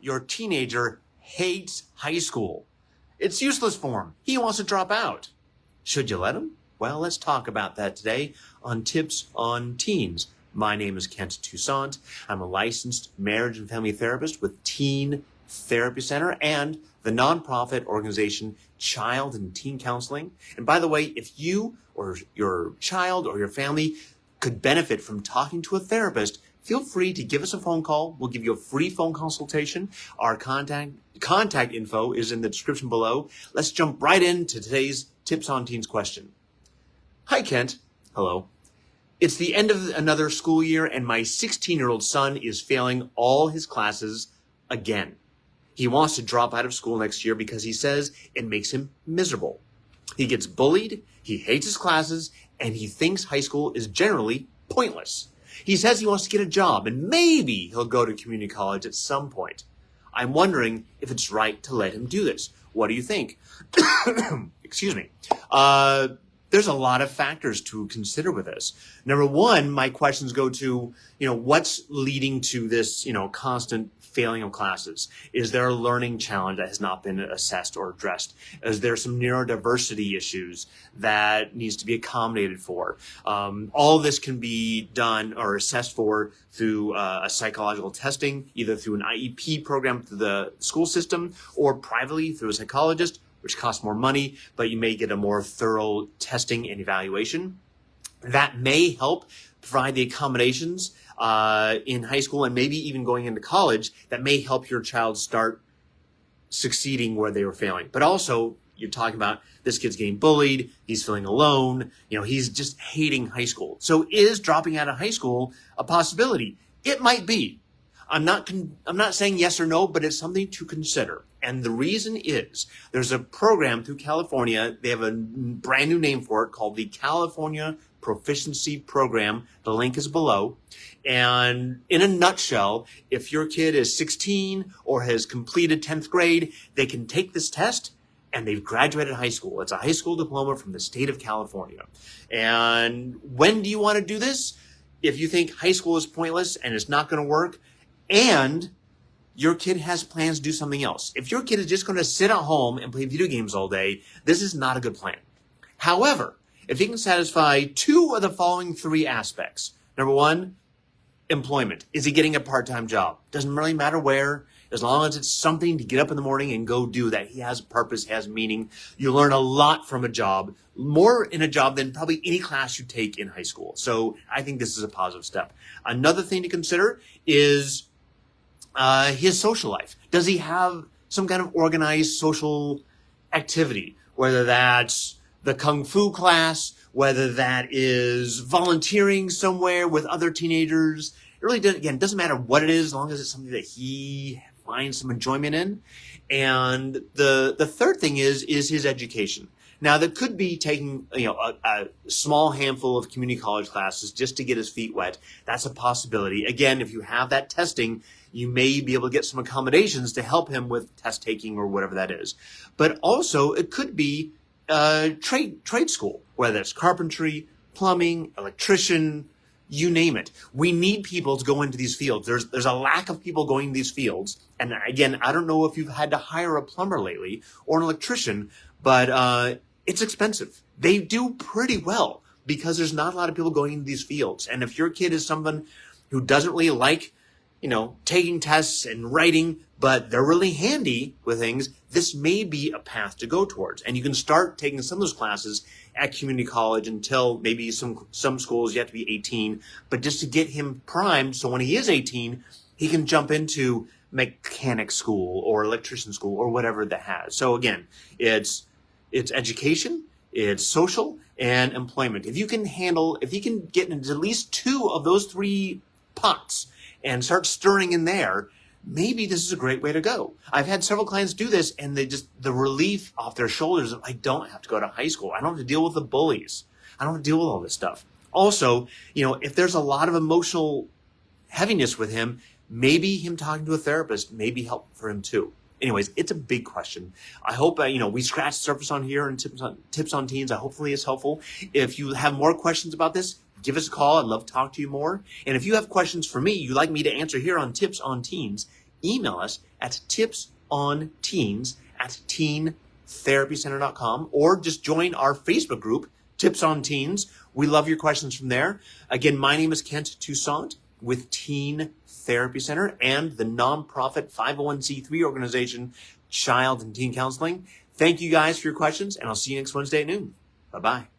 your teenager hates high school. It's useless for him. He wants to drop out. Should you let him? Well, let's talk about that today on Tips on Teens. My name is Kent Toussaint. I'm a licensed marriage and family therapist with Teen Therapy Center and the nonprofit organization Child and Teen Counseling. And by the way, if you or your child or your family could benefit from talking to a therapist, feel free to give us a phone call. We'll give you a free phone consultation. Our contact info is in the description below. Let's jump right into today's Tips on Teens question. Hi, Kent. Hello. It's the end of another school year, and my 16-year-old son is failing all his classes again. He wants to drop out of school next year because he says it makes him miserable. He gets bullied, he hates his classes, and he thinks high school is generally pointless. He says he wants to get a job, and maybe he'll go to community college at some point. I'm wondering if it's right to let him do this. What do you think? Excuse me. There's a lot of factors to consider with this. Number one, my questions go to, what's leading to this, constant failing of classes? Is there a learning challenge that has not been assessed or addressed? Is there some neurodiversity issues that needs to be accommodated for? All of this can be done or assessed for through a psychological testing, either through an IEP program through the school system or privately through a psychologist, which costs more money, but you may get a more thorough testing and evaluation. That may help provide the accommodations in high school and maybe even going into college that may help your child start succeeding where they were failing. But also, you're talking about this kid's getting bullied, he's feeling alone, he's just hating high school. So is dropping out of high school a possibility? It might be. I'm not saying yes or no, but it's something to consider. And the reason is there's a program through California. They have a brand new name for it called the California Proficiency Program. The link is below. And in a nutshell, if your kid is 16 or has completed 10th grade, they can take this test and they've graduated high school. It's a high school diploma from the state of California. And when do you want to do this? If you think high school is pointless and it's not going to work, and your kid has plans to do something else. If your kid is just going to sit at home and play video games all day, this is not a good plan. However, if he can satisfy two of the following three aspects. Number one, employment. Is he getting a part-time job? Doesn't really matter where, as long as it's something to get up in the morning and go do that. He has purpose, has meaning. You learn a lot from a job, more in a job than probably any class you take in high school. So I think this is a positive step. Another thing to consider is his social life. Does he have some kind of organized social activity, whether that's the Kung Fu class, whether that is volunteering somewhere with other teenagers? It really doesn't matter what it is, as long as it's something that he finds some enjoyment in. And the third thing is his education. Now, that could be taking, a small handful of community college classes just to get his feet wet. That's a possibility. Again, if you have that testing, you may be able to get some accommodations to help him with test taking or whatever that is. But also, it could be trade school, whether that's carpentry, plumbing, electrician, you name it. We need people to go into these fields. There's a lack of people going to these fields. And again, I don't know if you've had to hire a plumber lately or an electrician, but it's expensive. They do pretty well because there's not a lot of people going into these fields. And if your kid is someone who doesn't really like, taking tests and writing, but they're really handy with things, this may be a path to go towards. And you can start taking some of those classes at community college until maybe some schools you have to be 18, but just to get him primed so when he is 18, he can jump into mechanic school or electrician school or whatever that has. So again, it's education, it's social, and employment. If you can get into at least two of those three pots and start stirring in there, maybe this is a great way to go. I've had several clients do this, and the relief off their shoulders of, I don't have to go to high school. I don't have to deal with the bullies. I don't have to deal with all this stuff. Also, if there's a lot of emotional heaviness with him, maybe him talking to a therapist may be helpful for him too. Anyways, it's a big question. I hope, we scratched the surface on here and tips on teens. Hopefully it's helpful. If you have more questions about this, give us a call. I'd love to talk to you more. And if you have questions for me you'd like me to answer here on Tips on Teens, email us at tipsonteens@teentherapycenter.com, or just join our Facebook group, Tips on Teens. We love your questions from there. Again, my name is Kent Toussaint with Teen Therapy Center and the nonprofit 501c3 organization, Child and Teen Counseling. Thank you guys for your questions, and I'll see you next Wednesday at noon. Bye-bye.